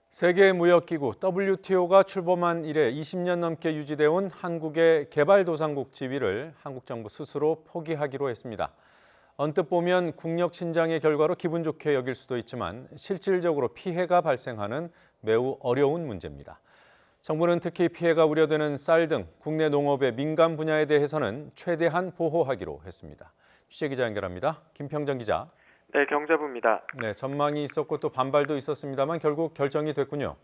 세계무역기구 WTO가 출범한 이래 20년 넘게 유지되어 온 한국의 개발도상국 지위를 한국 정부 스스로 포기하기로 했습니다. 언뜻 보면 국력 신장의 결과로 기분 좋게 여길 수도 있지만 실질적으로 피해가 발생하는 매우 어려운 문제입니다. 정부는 특히 피해가 우려되는 쌀 등 국내 농업의 민감 분야에 대해서는 최대한 보호하기로 했습니다. 취재기자 연결합니다. 김평정 기자. 네, 경제부입니다. 네, 전망이 있었고 또 반발도 있었습니다만 결국 결정이 됐군요.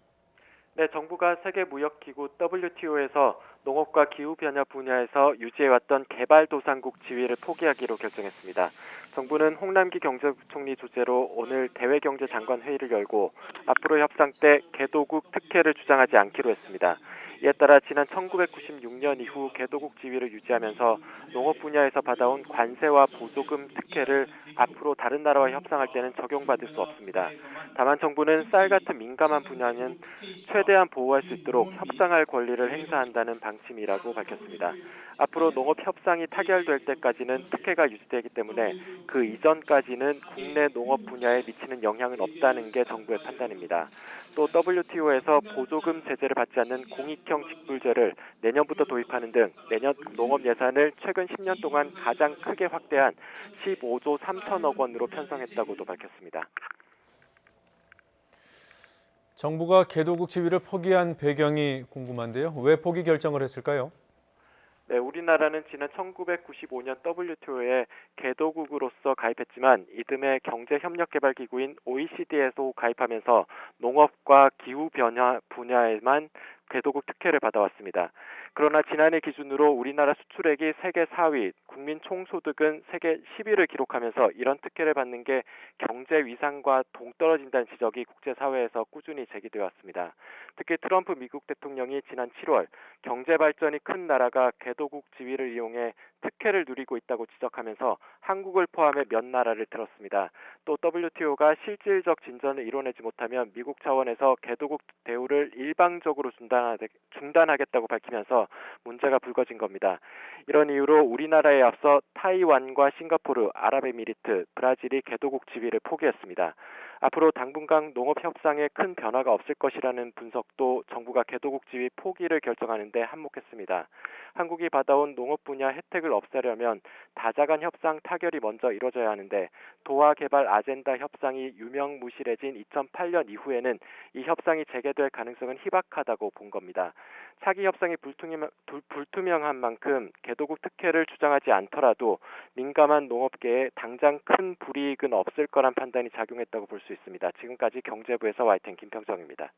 네, 정부가 세계무역기구 WTO에서 농업과 기후변화 분야에서 유지해왔던 개발도상국 지위를 포기하기로 결정했습니다. 정부는 홍남기 경제부총리 주재로 오늘 대외경제장관 회의를 열고 앞으로 협상 때 개도국 특혜를 주장하지 않기로 했습니다. 이에 따라 지난 1996년 이후 개도국 지위를 유지하면서 농업 분야에서 받아온 관세와 보조금 특혜를 앞으로 다른 나라와 협상할 때는 적용받을 수 없습니다. 다만 정부는 쌀 같은 민감한 분야는 최대한 보호할 수 있도록 협상할 권리를 행사한다는 방침이라고 밝혔습니다. 앞으로 농업 협상이 타결될 때까지는 특혜가 유지되기 때문에 그 이전까지는 국내 농업 분야에 미치는 영향은 없다는 게 정부의 판단입니다. 또 WTO에서 보조금 제재를 받지 않는 공익형 직불제를 내년부터 도입하는 등 내년 농업 예산을 최근 10년 동안 가장 크게 확대한 15조 3천억 원으로 편성했다고도 밝혔습니다. 정부가 개도국 지위를 포기한 배경이 궁금한데요. 왜 포기 결정을 했을까요? 네, 우리나라는 지난 1995년 WTO에 개도국으로서 가입했지만 이듬해 경제협력개발기구인 OECD에도 가입하면서 농업과 기후변화 분야에만 개도국 특혜를 받아왔습니다. 그러나 지난해 기준으로 우리나라 수출액이 세계 4위, 국민 총소득은 세계 10위를 기록하면서 이런 특혜를 받는 게 경제 위상과 동떨어진다는 지적이 국제사회에서 꾸준히 제기되어 왔습니다. 특히 트럼프 미국 대통령이 지난 7월 경제 발전이 큰 나라가 개도국 지위를 이용해 특혜를 누리고 있다고 지적하면서 한국을 포함해 몇 나라를 들었습니다. 또 WTO가 실질적 진전을 이뤄내지 못하면 미국 차원에서 개도국 대우를 일방적으로 중단하겠다고 밝히면서 문제가 불거진 겁니다. 이런 이유로 우리나라에 앞서 타이완과 싱가포르, 아랍에미리트, 브라질이 개도국 지위를 포기했습니다. 앞으로 당분간 농업 협상에 큰 변화가 없을 것이라는 분석도 정부가 개도국 지위 포기를 결정하는 데 한몫했습니다. 한국이 받아온 농업 분야 혜택을 없애려면 다자간 협상 타결이 먼저 이뤄져야 하는데 도하 개발 아젠다 협상이 유명무실해진 2008년 이후에는 이 협상이 재개될 가능성은 희박하다고 본 겁니다. 차기 협상이 불투명한 만큼 개도국 특혜를 주장하지 않더라도 민감한 농업계에 당장 큰 불이익은 없을 거란 판단이 작용했다고 볼 수 있습니다. 지금까지 경제부에서 와이텐 김평정입니다.